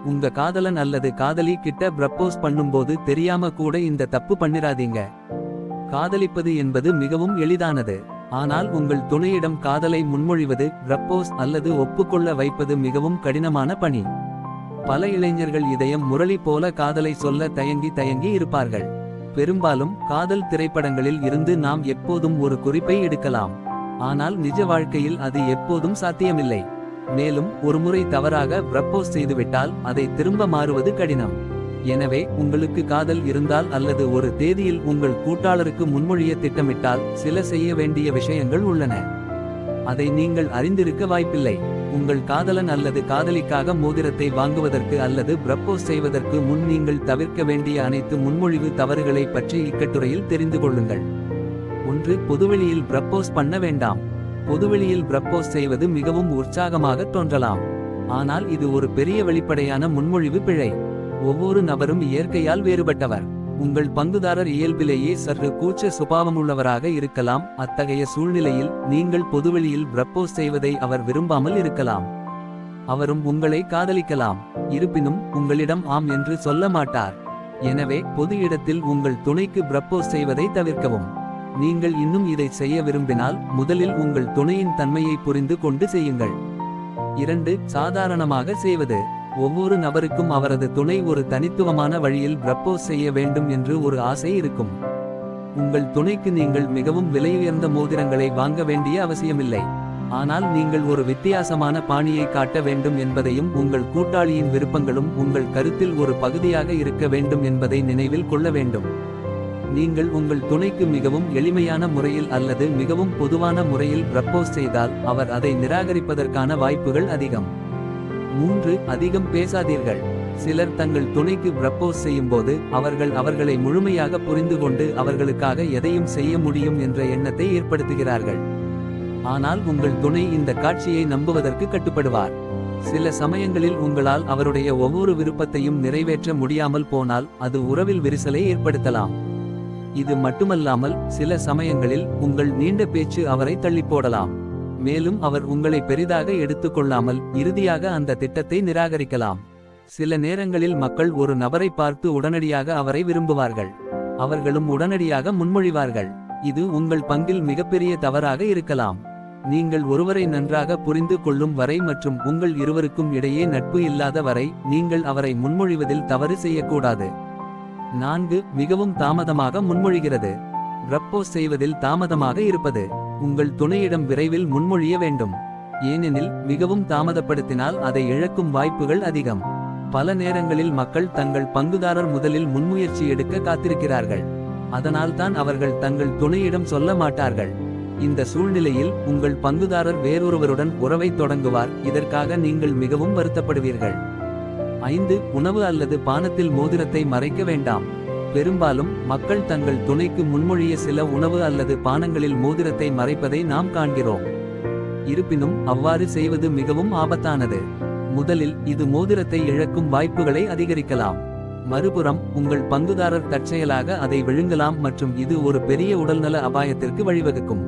உங்க காதலன் அல்லது காதலி கிட்ட ப்ரப்போஸ் பண்ணும்போது தெரியாம கூட இந்த தப்பு பண்ணிராதீங்க. காதலிப்பது என்பது மிகவும் எளிதானது. ஆனால் உங்கள் துணையிடம் காதலை முன்மொழிவது, ப்ரப்போஸ் அல்லது ஒப்புக்கொள்ள வைப்பது மிகவும் கடினமான பணி. பல இளைஞர்கள் இதயம் முரளி போல காதலை சொல்ல தயங்கி இருப்பார்கள். பெரும்பாலும் காதல் திரைப்படங்களில் இருந்து நாம் எப்போதும் ஒரு குறிப்பை எடுக்கலாம். ஆனால் நிஜ வாழ்க்கையில் அது எப்போதும் சாத்தியமில்லை. மேலும் ஒருமுறை தவறாக ப்ரப்போஸ் செய்துவிட்டால் அதை திரும்ப மாறுவது கடினம். எனவே உங்களுக்கு காதல் இருந்தால் அல்லது ஒரு தேதியில் உங்கள் கூட்டாளருக்கு முன்மொழிய திட்டமிட்டால் சில செய்ய வேண்டிய விஷயங்கள் உள்ளன. அதை நீங்கள் அறிந்திருக்க வாய்ப்பில்லை. உங்கள் காதலன் அல்லது காதலிக்காக மோதிரத்தை வாங்குவதற்கு அல்லது ப்ரப்போஸ் செய்வதற்கு முன் நீங்கள் தவிர்க்க வேண்டிய அனைத்து முன்மொழிவு தவறுகளை பற்றி இக்கட்டுரையில் தெரிந்து கொள்ளுங்கள். 1. பொதுவெளியில் ப்ரப்போஸ் பண்ண வேண்டாம். பொதுவெளியில் ப்ரப்போஸ் செய்வது மிகவும் உற்சாகமாக தோன்றலாம். ஆனால் இது ஒரு பெரிய வெளிப்படையான முன்மொழிவு பிழை. ஒவ்வொரு நபரும் இயற்கையால் வேறுபட்டவர். உங்கள் பங்குதாரர் இயல்பிலேயே சற்று கூச்ச சுபாவமுள்ளவராக இருக்கலாம். அத்தகைய சூழ்நிலையில் நீங்கள் பொதுவெளியில் ப்ரப்போஸ் செய்வதை அவர் விரும்பாமல் இருக்கலாம். அவரும் உங்களை காதலிக்கலாம். இருப்பினும் உங்களிடம் ஆம் என்று சொல்ல மாட்டார். எனவே பொது இடத்தில் உங்கள் துணைக்கு ப்ரப்போஸ் செய்வதை தவிர்க்கவும். நீங்கள் இன்னும் இதை செய்ய விரும்பினால் முதலில் உங்கள் துணையின் தன்மையை புரிந்து கொண்டு செய்யுங்கள். 2. சாதாரணமாக செய்வது. ஒவ்வொரு நபருக்கும் அவரது துணை ஒரு தனித்துவமான வழியில் ப்ரப்போஸ் செய்ய வேண்டும் என்று ஒரு ஆசை இருக்கும். உங்கள் துணைக்கு நீங்கள் மிகவும் விலையுயர்ந்த மோதிரங்களை வாங்க வேண்டிய அவசியமில்லை. ஆனால் நீங்கள் ஒரு வித்தியாசமான பாணியை காட்ட வேண்டும் என்பதையும் உங்கள் கூட்டாளியின் விருப்பங்களும் உங்கள் கருத்தில் ஒரு பகுதியாக இருக்க வேண்டும் என்பதை நினைவில் கொள்ள வேண்டும். நீங்கள் உங்கள் துணைக்கு மிகவும் எளிமையான முறையில் அல்லது மிகவும் பொதுவான முறையில் ப்ரப்போஸ் செய்தால் அவர் அதை நிராகரிப்பதற்கான வாய்ப்புகள் அதிகம். 3. அதிகம் பேசாதீர்கள். சிலர் தங்கள் துணைக்கு ப்ரப்போஸ் செய்யும்போது அவர்களை முழுமையாக புரிந்துகொண்டு அவர்களுக்காக எதையும் செய்ய முடியும் என்ற எண்ணத்தை ஏற்படுத்துகிறார்கள். ஆனால் உங்கள் துணை இந்த காட்சியை நம்புவதற்கு கட்டுப்படுவார். சில சமயங்களில் உங்களால் அவருடைய ஒவ்வொரு விருப்பத்தையும் நிறைவேற்ற முடியாமல் போனால் அது உறவில் விரிசலை ஏற்படுத்தலாம். இது மட்டுமல்லாமல் சில சமயங்களில் உங்கள் நீண்ட பேச்சு அவரை தள்ளிப்போடலாம். மேலும் அவர் உங்களை பெரிதாக எடுத்துக்கொள்ளாமல் இறுதியாக அந்த திட்டத்தை நிராகரிக்கலாம். சில நேரங்களில் மக்கள் ஒரு நபரை பார்த்து உடனடியாக அவரை விரும்புவார்கள். அவர்களும் உடனடியாக முன்மொழிவார்கள். இது உங்கள் பங்கில் மிகப்பெரிய தவறாக இருக்கலாம். நீங்கள் ஒருவரை நன்றாக புரிந்து கொள்ளும் வரை மற்றும் உங்கள் இருவருக்கும் இடையே நட்பு இல்லாத வரை நீங்கள் அவரை முன்மொழிவதில் தவறு செய்யக்கூடாது. 4. மிகவும் தாமதமாக முன்மொழிகிறது. ப்ரப்போஸ் செய்வதில் தாமதமாக இருப்பது. உங்கள் துணையிடம் விரைவில் முன்மொழிய வேண்டும். ஏனெனில் மிகவும் தாமதப்படுத்தினால் அதை இழக்கும் வாய்ப்புகள் அதிகம். பல நேரங்களில் மக்கள் தங்கள் பங்குதாரர் முதலில் முன்முயற்சி எடுக்க காத்திருக்கிறார்கள். அதனால்தான் அவர்கள் தங்கள் துணையிடம் சொல்ல மாட்டார்கள். இந்த சூழ்நிலையில் உங்கள் பங்குதாரர் வேறொருவருடன் உறவை தொடங்குவார். இதற்காக நீங்கள் மிகவும் வருத்தப்படுவீர்கள். 5. உணவு அல்லது பானத்தில் மோதிரத்தை மறைக்க வேண்டாம். பெரும்பாலும் மக்கள் தங்கள் துணைக்கு முன்மொழிய சில உணவு அல்லது பானங்களில் மோதிரத்தை மறைப்பதை நாம் காண்கிறோம். இருப்பினும் அவ்வாறு செய்வது மிகவும் ஆபத்தானது. முதலில் இது மோதிரத்தை இழக்கும் வாய்ப்புகளை அதிகரிக்கலாம். மறுபுறம் உங்கள் பங்குதாரர் தற்செயலாக அதை விழுங்கலாம் மற்றும் இது ஒரு பெரிய உடல்நல அபாயத்திற்கு வழிவகுக்கும்.